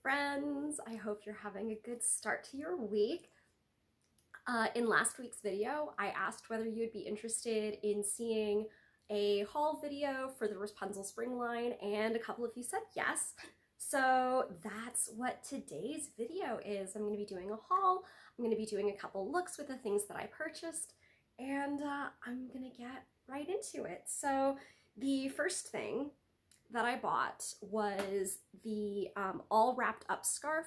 friends. I hope you're having a good start to your week. In last week's video, I asked whether you'd be interested in seeing a haul video for the Wrapunzel Spring line, and a couple of you said yes. So that's what today's video is. I'm going to be doing a haul. I'm going to be doing a couple looks with the things that I purchased, and I'm going to get right into it. So the first thing that I bought was the all wrapped up scarf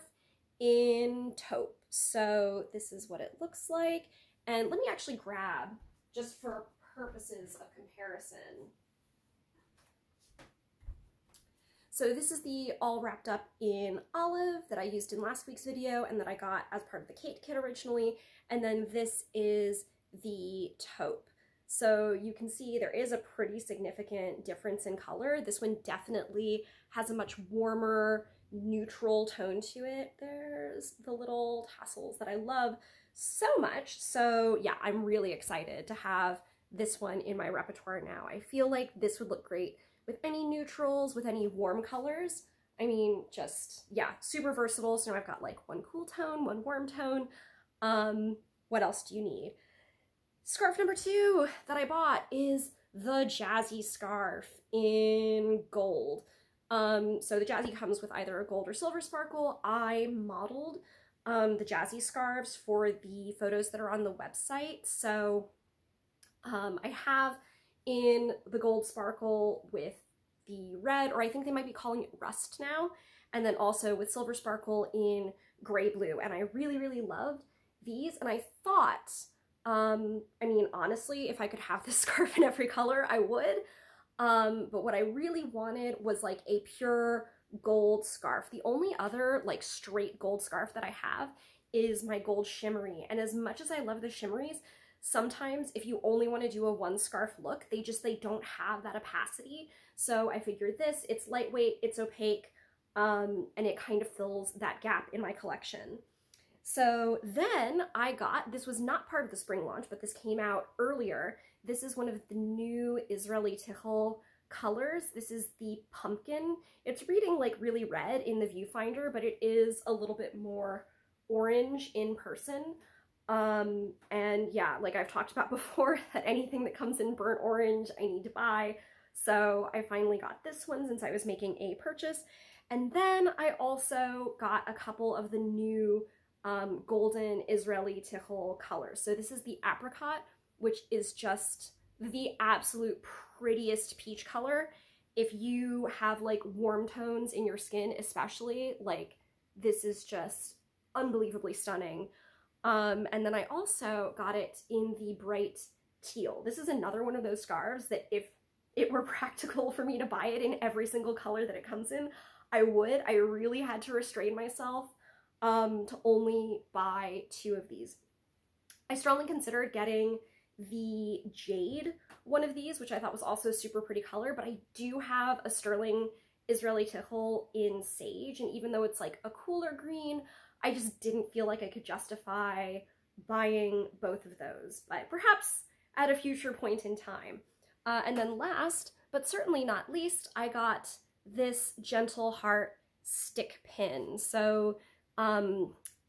in taupe. So this is what it looks like. And let me actually grab, just for purposes of comparison. So this is the all wrapped up in olive that I used in last week's video and that I got as part of the Kate kit originally. And then this is the taupe. So you can see there is a pretty significant difference in color. This one definitely has a much warmer, neutral tone to it. There's the little tassels that I love so much. So yeah, I'm really excited to have this one in my repertoire now. I feel like this would look great with any neutrals, with any warm colors. I mean, just, yeah, super versatile. So now I've got like one cool tone, one warm tone. What else do you need? Scarf number 2 that I bought is the Jazzy scarf in gold. So the Jazzy comes with either a gold or silver sparkle. I modeled the Jazzy scarves for the photos that are on the website. So I have in the gold sparkle with the red, or I think they might be calling it rust now, and then also with silver sparkle in gray blue. And I really, really loved these, and I thought, I mean, honestly, if I could have this scarf in every color, I would. But what I really wanted was like a pure gold scarf. The only other like straight gold scarf that I have is my gold shimmery. And as much as I love the shimmeries, sometimes if you only want to do a one scarf look, they don't have that opacity. So I figured this, it's lightweight, it's opaque, and it kind of fills that gap in my collection. So then I got, this was not part of the spring launch, but this came out earlier. This is one of the new Israeli Tichel colors. This is the pumpkin. It's reading like really red in the viewfinder, but it is a little bit more orange in person. And yeah, like I've talked about before, that anything that comes in burnt orange, I need to buy. So I finally got this one since I was making a purchase. And then I also got a couple of the new golden Israeli Tichel colors. So this is the apricot, which is just the absolute prettiest peach color. If you have like warm tones in your skin, especially, like this is just unbelievably stunning. And then I also got it in the bright teal. This is another one of those scarves that if it were practical for me to buy it in every single color that it comes in, I would. I really had to restrain myself to only buy 2 of these. I strongly considered getting the jade one of these, which I thought was also a super pretty color, but I do have a sterling Israeli Tichel in sage, and even though it's like a cooler green, I just didn't feel like I could justify buying both of those, but perhaps at a future point in time. And then last, but certainly not least, I got this Gentle Heart stick pin. So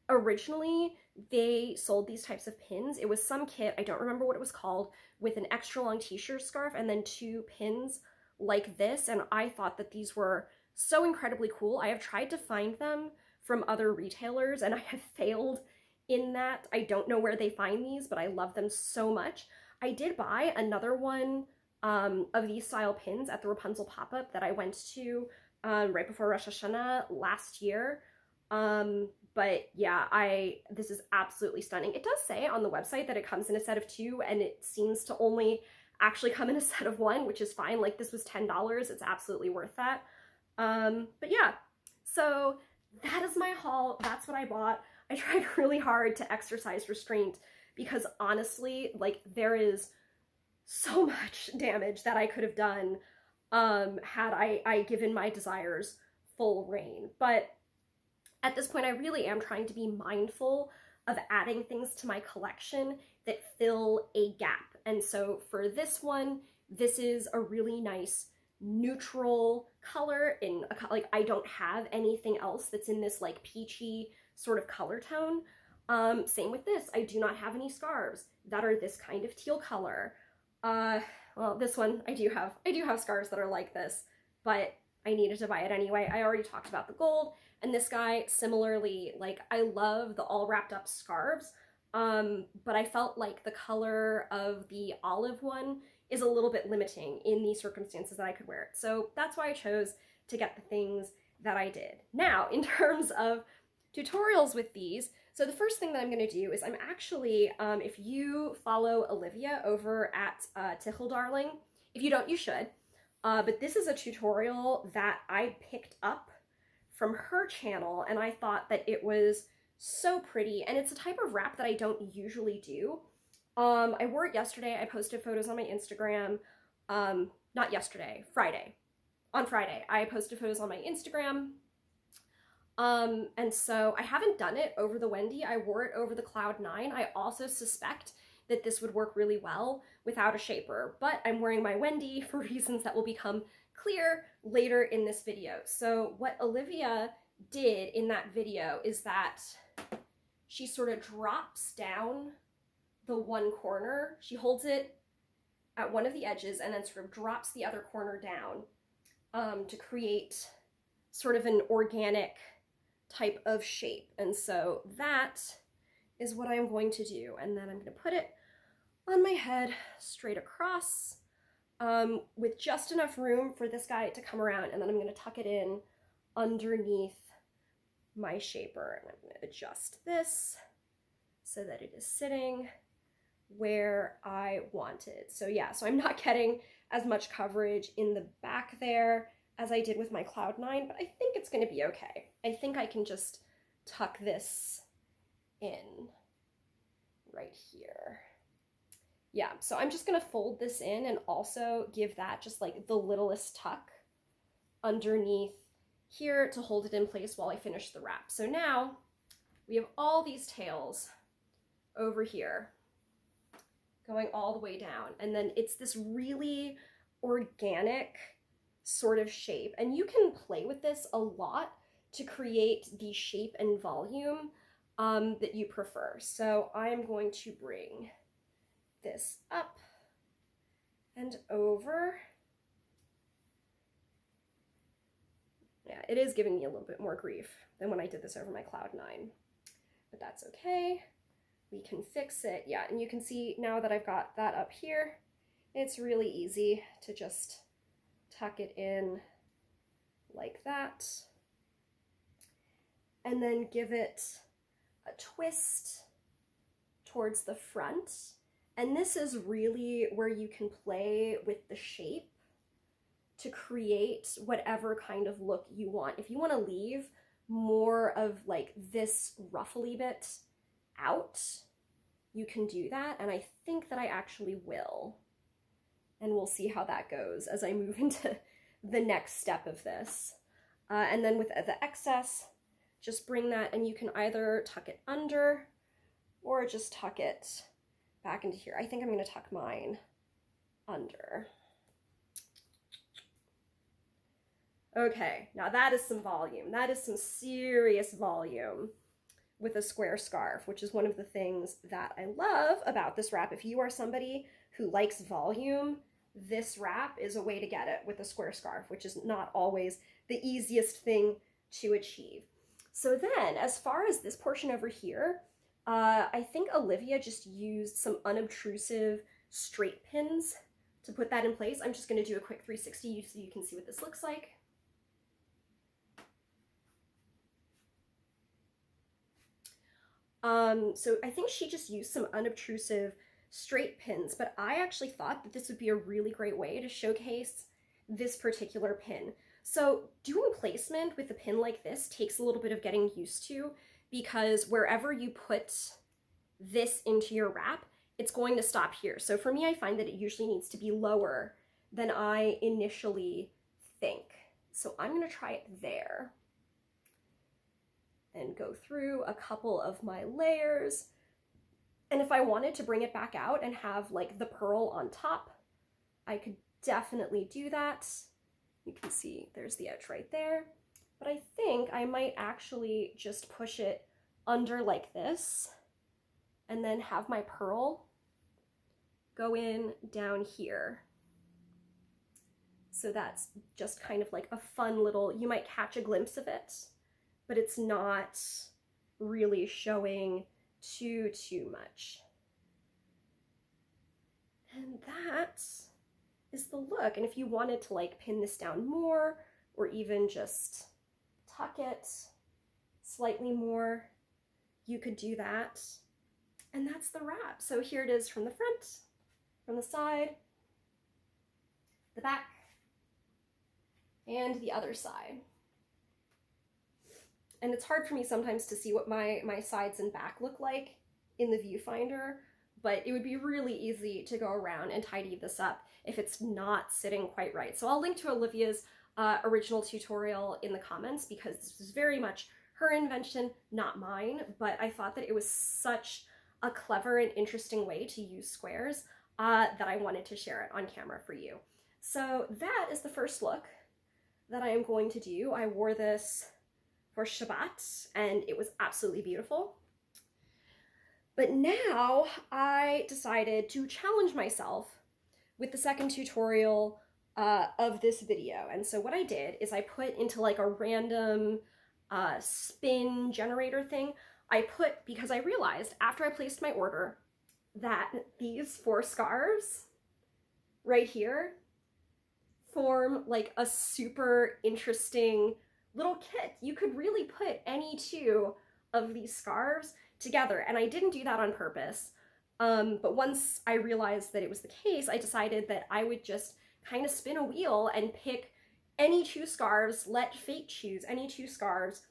originally they sold these types of pins. It was some kit, I don't remember what it was called, with an extra long t-shirt scarf and then 2 pins like this. And I thought that these were so incredibly cool. I have tried to find them from other retailers and I have failed in that. I don't know where they find these, but I love them so much. I did buy another one of these style pins at the Wrapunzel pop-up that I went to right before Rosh Hashanah last year. But yeah, this is absolutely stunning. It does say on the website that it comes in a set of 2, and it seems to only actually come in a set of 1, which is fine. Like this was $10. It's absolutely worth that. But yeah, so that is my haul. That's what I bought. I tried really hard to exercise restraint because honestly, like there is so much damage that I could have done had I given my desires full rein. But at this point, I really am trying to be mindful of adding things to my collection that fill a gap. And so for this one, this is a really nice neutral color in like I don't have anything else that's in this like peachy sort of color tone. Same with this. I do not have any scarves that are this kind of teal color. Well, this one I do have scarves that are like this, but I needed to buy it anyway. I already talked about the gold, and this guy similarly, like I love the all wrapped up scarves, but I felt like the color of the olive one is a little bit limiting in the circumstances that I could wear it. So that's why I chose to get the things that I did. Now, in terms of tutorials with these, so the first thing that I'm going to do is I'm actually, if you follow Olivia over at Tichel Darling, if you don't, you should. But this is a tutorial that I picked up from her channel, and I thought that it was so pretty, and it's a type of wrap that I don't usually do. I wore it yesterday. I posted photos on my Instagram. Not yesterday, Friday. On Friday, I posted photos on my Instagram. And so I haven't done it over the Wendy. I wore it over the Cloud 9. I also suspect that this would work really well without a shaper, but I'm wearing my Wendy for reasons that will become clear later in this video. So what Olivia did in that video is that she sort of drops down the one corner. She holds it at one of the edges and then sort of drops the other corner down to create sort of an organic type of shape. And so that is what I'm going to do. And then I'm going to put it on my head straight across with just enough room for this guy to come around. And then I'm going to tuck it in underneath my shaper. And I'm going to adjust this so that it is sitting where I want it. So yeah, so I'm not getting as much coverage in the back there as I did with my Cloud 9, but I think it's going to be okay. I think I can just tuck this in right here. Yeah, so I'm just going to fold this in and also give that just like the littlest tuck underneath here to hold it in place while I finish the wrap. So now we have all these tails over here going all the way down, and then it's this really organic sort of shape, and you can play with this a lot to create the shape and volume that you prefer. So I'm going to bring this up and over. Yeah, it is giving me a little bit more grief than when I did this over my Cloud 9, but that's okay. We can fix it. Yeah, and you can see now that I've got that up here, it's really easy to just tuck it in like that, and then give it a twist towards the front. And this is really where you can play with the shape to create whatever kind of look you want. If you want to leave more of like this ruffly bit out, you can do that, and I think that I actually will. And we'll see how that goes as I move into the next step of this. And then with the excess, just bring that, and you can either tuck it under or just tuck it back into here. I think I'm going to tuck mine under. Okay, now that is some volume. That is some serious volume with a square scarf, which is one of the things that I love about this wrap. If you are somebody who likes volume, this wrap is a way to get it with a square scarf, which is not always the easiest thing to achieve. So then, as far as this portion over here, I think Olivia just used some unobtrusive straight pins to put that in place. I'm just going to do a quick 360 so you can see what this looks like. So I think she just used some unobtrusive straight pins, but I actually thought that this would be a really great way to showcase this particular pin. So doing placement with a pin like this takes a little bit of getting used to, because wherever you put this into your wrap, it's going to stop here. So for me, I find that it usually needs to be lower than I initially think. So I'm going to try it there and go through a couple of my layers. And if I wanted to bring it back out and have like the pearl on top, I could definitely do that. You can see there's the edge right there. But I think I might actually just push it under like this and then have my pearl go in down here. So that's just kind of like a fun little, you might catch a glimpse of it, but it's not really showing too much. And that is the look. And if you wanted to like pin this down more or even just tuck it slightly more, you could do that. And that's the wrap. So here it is from the front, from the side, the back, and the other side. And it's hard for me sometimes to see what my sides and back look like in the viewfinder, but it would be really easy to go around and tidy this up if it's not sitting quite right. So I'll link to Olivia's original tutorial in the comments because this was very much her invention, not mine, but I thought that it was such a clever and interesting way to use squares that I wanted to share it on camera for you. So that is the first look that I am going to do. I wore this for Shabbat and it was absolutely beautiful. But now I decided to challenge myself with the second tutorial of this video. And so what I did is I put into like a random spin generator thing. Because I realized after I placed my order that these 4 scarves right here form like a super interesting little kit. You could really put any 2 of these scarves together, and I didn't do that on purpose. But once I realized that it was the case, I decided that I would just kind of spin a wheel and pick any 2 scarves, let fate choose any 2 scarves,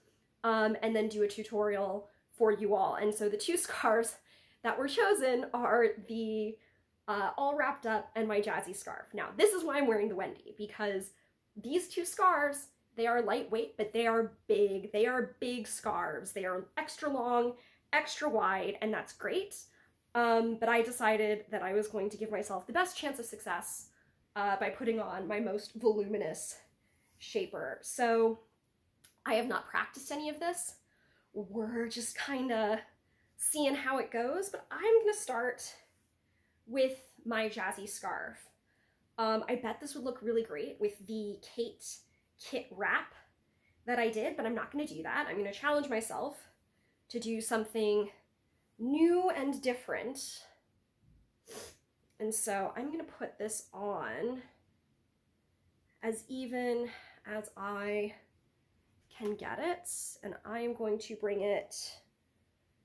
and then do a tutorial for you all. And so the 2 scarves that were chosen are the All Wrapped Up and my Jazzy scarf. Now, this is why I'm wearing the Wendy, because these 2 scarves, they are lightweight, but they are big. They are big scarves. They are extra long, extra wide, and that's great. But I decided that I was going to give myself the best chance of success by putting on my most voluminous shaper. So I have not practiced any of this. We're just kind of seeing how it goes, but I'm gonna start with my Jazzy scarf. I bet this would look really great with the Kate kit wrap that I did, but I'm not gonna do that. I'm gonna challenge myself to do something new and different. And so I'm gonna put this on as even as I can get it, and I am going to bring it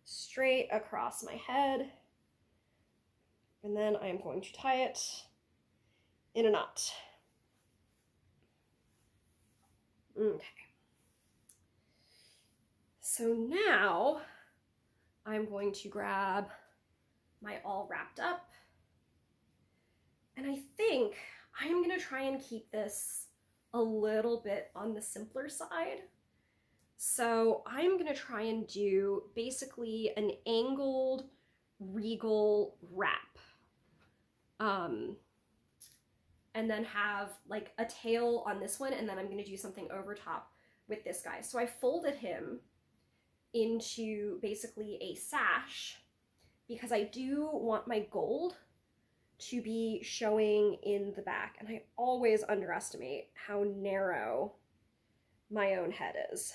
straight across my head, and then I am going to tie it in a knot. Okay. So now I'm going to grab my All Wrapped Up, and I think I am going to try and keep this a little bit on the simpler side. So I'm going to try and do basically an angled regal wrap. And then have like a tail on this one, and then I'm going to do something over top with this guy. So I folded him into basically a sash because I do want my gold to be showing in the back, and I always underestimate how narrow my own head is.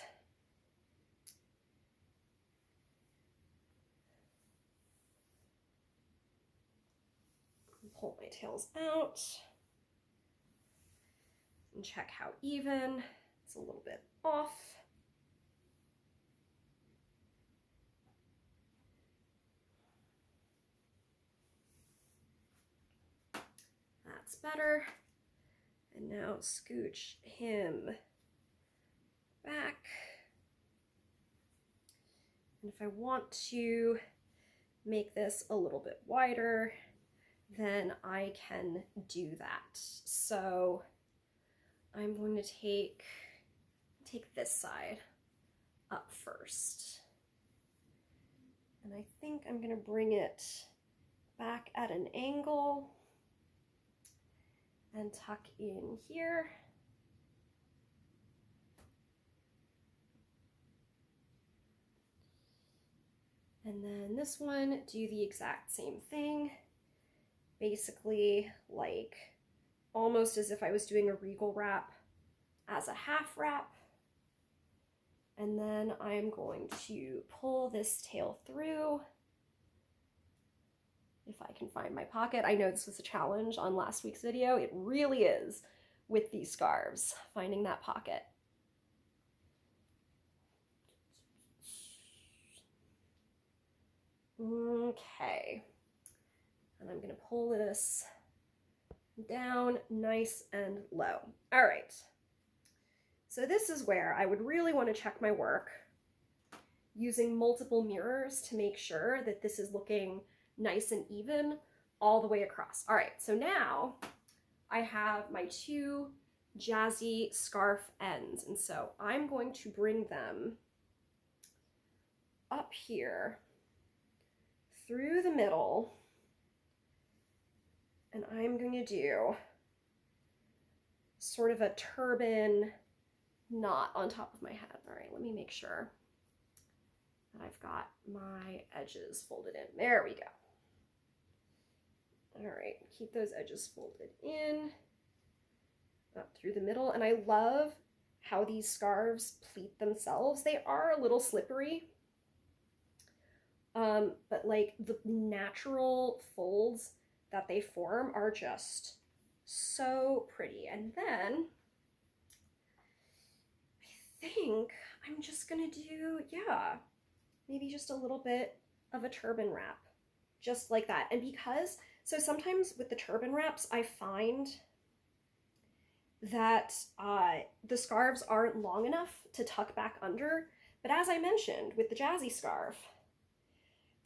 Pull my tails out and check how even. It's a little bit off. That's better. And now scooch him back. And if I want to make this a little bit wider, then I can do that. So I'm going to take this side up first. And I think I'm going to bring it back at an angle and tuck in here. And then this one, do the exact same thing. Basically like almost as if I was doing a regal wrap as a half wrap. And then I'm going to pull this tail through. If I can find my pocket. I know this was a challenge on last week's video. It really is with these scarves, finding that pocket. Okay. And I'm gonna pull this down nice and low. All right. So this is where I would really want to check my work using multiple mirrors to make sure that this is looking nice and even all the way across. All right, so now I have my two Jazzy scarf ends, and so I'm going to bring them up here through the middle, and I'm going to do sort of a turban knot on top of my head. All right, let me make sure that I've got my edges folded in. There we go. All right, keep those edges folded in, up through the middle. And I love how these scarves pleat themselves. They are a little slippery, but like the natural folds that they form are just so pretty. And then I think I'm just gonna do, yeah, maybe just a little bit of a turban wrap, just like that. And because, so sometimes with the turban wraps, I find that the scarves aren't long enough to tuck back under. But as I mentioned, with the Jazzy scarf,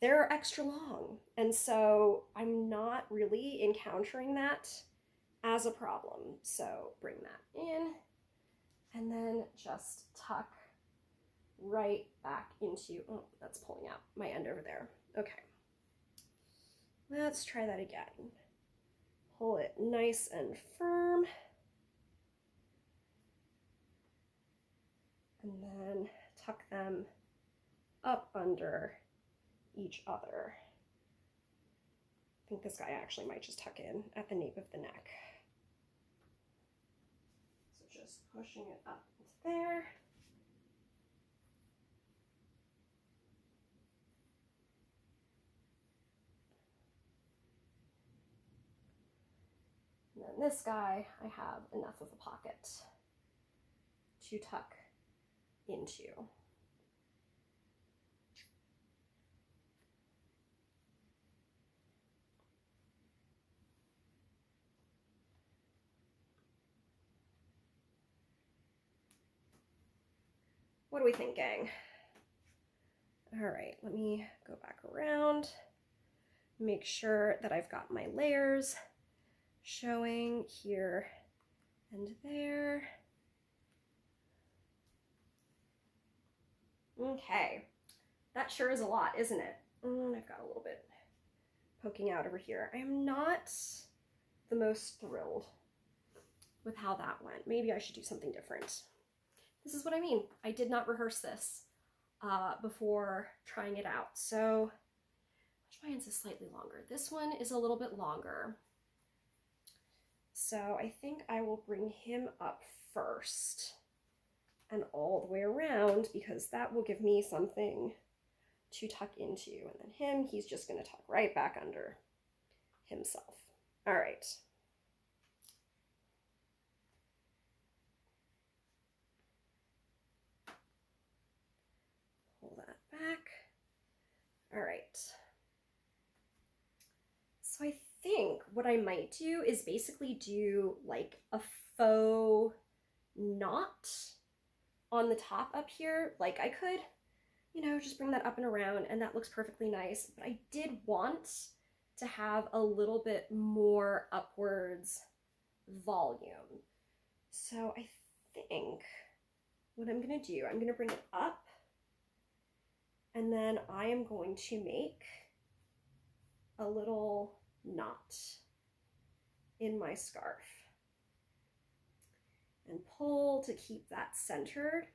they're extra long. And so I'm not really encountering that as a problem. So bring that in and then just tuck right back into, oh, that's pulling out my end over there. Okay. Let's try that again. Pull it nice and firm. And then tuck them up under each other. I think this guy actually might just tuck in at the nape of the neck. So just pushing it up into there. And then this guy, I have enough of a pocket to tuck into. What do we think, gang? All right, let me go back around, make sure that I've got my layers showing here and there. Okay, that sure is a lot, isn't it? I've got a little bit poking out over here. I am not the most thrilled with how that went. Maybe I should do something different. This is what I mean. I did not rehearse this before trying it out. So which mine's is slightly longer. This one is a little bit longer. So I think I will bring him up first and all the way around, because that will give me something to tuck into. And then him, he's just going to tuck right back under himself. All right. Pull that back. All right. So I think what I might do is basically do like a faux knot on the top up here. Like I could, you know, just bring that up and around and that looks perfectly nice. But I did want to have a little bit more upwards volume. So I think what I'm gonna do, I'm gonna bring it up and then I am going to make a little knot in my scarf and pull to keep that centered.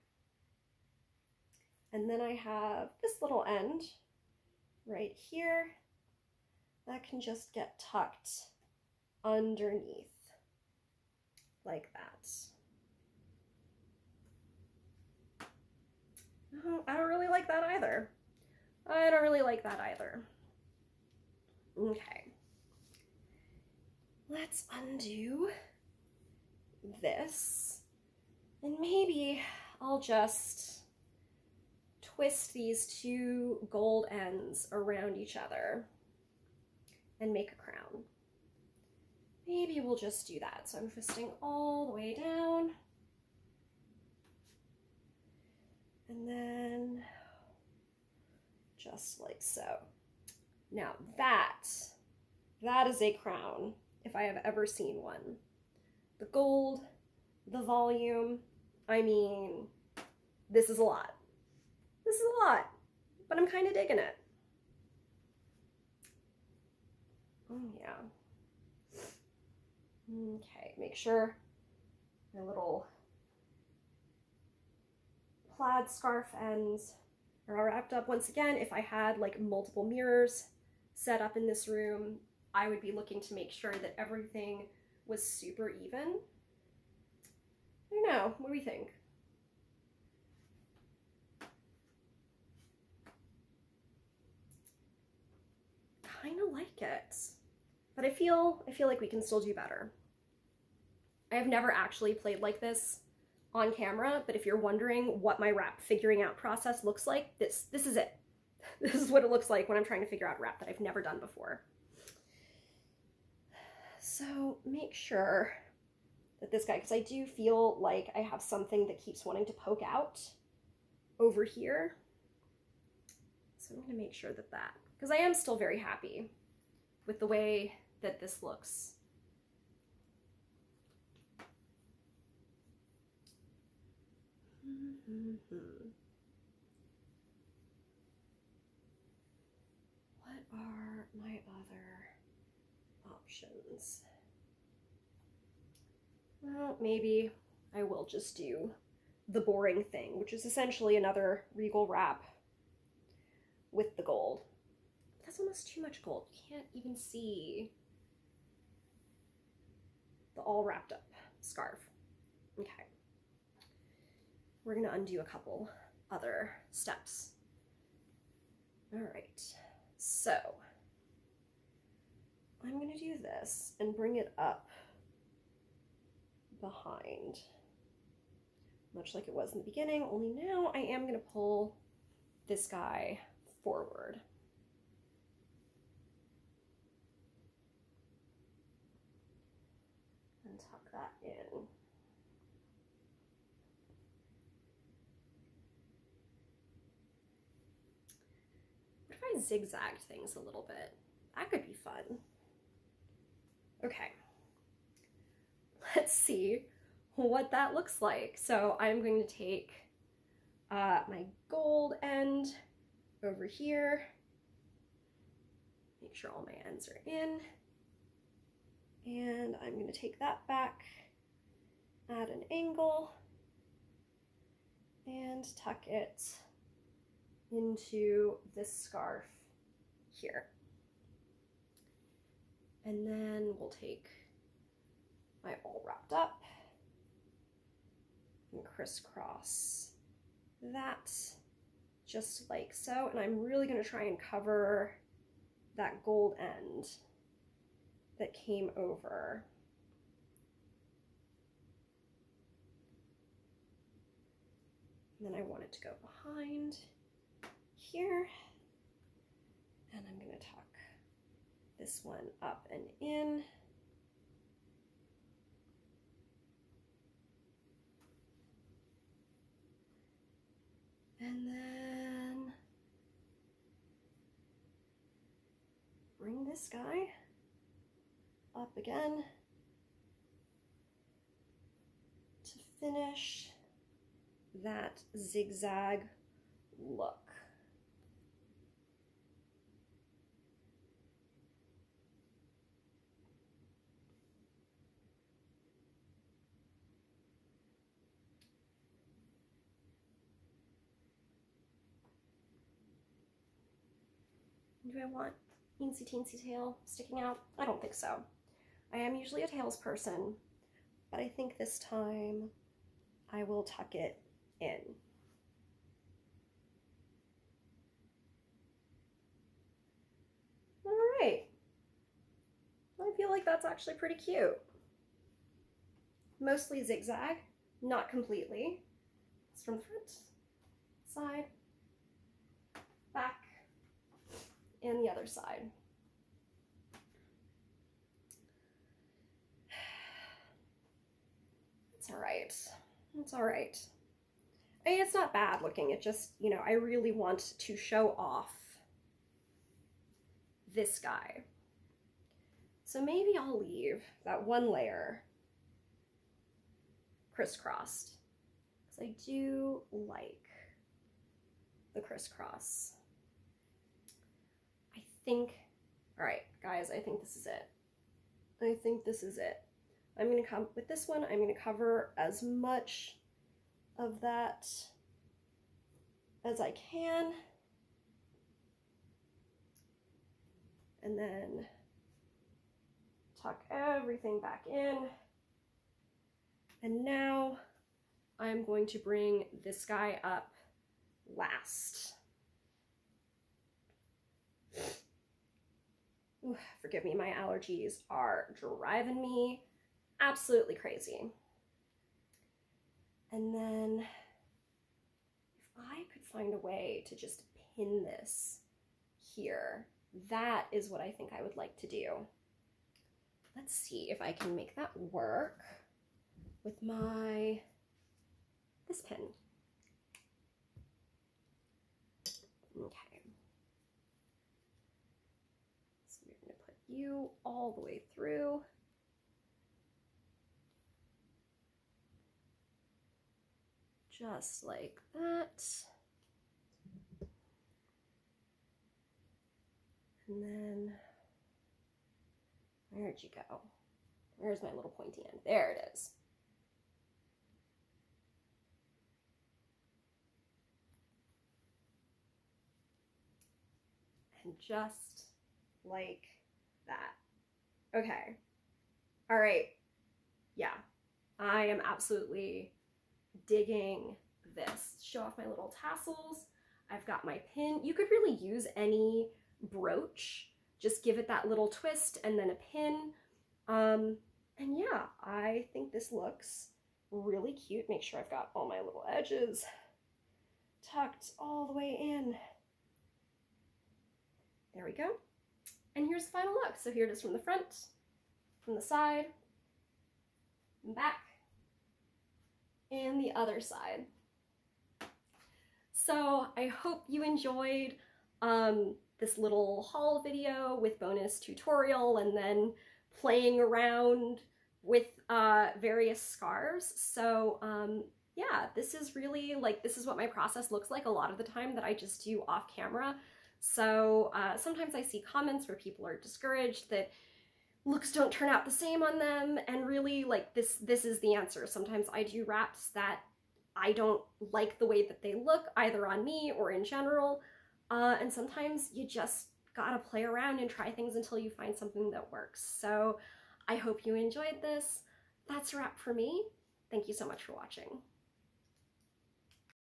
And then I have this little end right here, that can just get tucked underneath like that. No, I don't really like that either. I don't really like that either. Okay. Let's undo this. And maybe I'll just twist these two gold ends around each other and make a crown. Maybe we'll just do that. So I'm twisting all the way down. And then just like so. Now that is a crown if I have ever seen one. The gold, the volume, I mean, this is a lot. This is a lot, but I'm kind of digging it. Oh yeah. Okay, make sure my little plaid scarf ends are all wrapped up. Once again, if I had like multiple mirrors set up in this room, I would be looking to make sure that everything was super even. I don't know, what do we think? Kind of like it, but I feel like we can still do better. I have never actually played like this on camera, but if you're wondering what my wrap figuring out process looks like, this is it. This is what it looks like when I'm trying to figure out a wrap that I've never done before. So make sure that this guy, because I do feel like I have something that keeps wanting to poke out over here. So I'm going to make sure that because I am still very happy with the way that this looks. What are my other options? Well, maybe I will just do the boring thing, which is essentially another regal wrap with the gold. That's almost too much gold. You can't even see the all wrapped up scarf. Okay. We're gonna undo a couple other steps. All right, so I'm gonna do this and bring it up behind, much like it was in the beginning, only now I am gonna pull this guy forward. And tuck that in. What if I zigzagged things a little bit? That could be fun. Okay. Let's see what that looks like. So I'm going to take my gold end over here, make sure all my ends are in, and I'm going to take that back at an angle and tuck it into this scarf here. And then we'll take my all wrapped up and crisscross that just like so. And I'm really going to try and cover that gold end that came over. And then I want it to go behind here. And I'm going to tuck this one up and in. And then bring this guy up again to finish that zigzag look. Do I want teensy teensy tail sticking out? I don't think so. I am usually a tails person, but I think this time I will tuck it in. All right. I feel like that's actually pretty cute. Mostly zigzag, not completely. It's from the front, side, back, and the other side. It's all right. It's all right. I mean, it's not bad looking. It just, you know, I really want to show off this guy. So maybe I'll leave that one layer crisscrossed, because I do like the crisscross. I think, all right, guys, I think this is it. I think this is it. I'm gonna come with this one, I'm gonna cover as much of that as I can. And then tuck everything back in. And now I'm going to bring this guy up last. Ooh, forgive me, my allergies are driving me absolutely crazy. And then if I could find a way to just pin this here, that is what I think I would like to do. Let's see if I can make that work with this pin. Okay. So we're going to put you all the way through. Just like that. And then, where'd you go? Where's my little pointy end? There it is. And just like that. Okay. All right. Yeah. I am absolutely digging this. Show off my little tassels. I've got my pin. You could really use any brooch. Just give it that little twist and then a pin. And yeah, I think this looks really cute. Make sure I've got all my little edges tucked all the way in. There we go. And here's the final look. So here it is from the front, from the side, back, and the other side. So I hope you enjoyed this little haul video with bonus tutorial and then playing around with various scarves. So yeah, this is really like, this is what my process looks like a lot of the time that I just do off camera. So sometimes I see comments where people are discouraged that looks don't turn out the same on them, and really like this is the answer. Sometimes I do wraps that I don't like the way that they look either on me or in general, and sometimes you just gotta play around and try things until you find something that works. So I hope you enjoyed this. That's a wrap for me. Thank you so much for watching.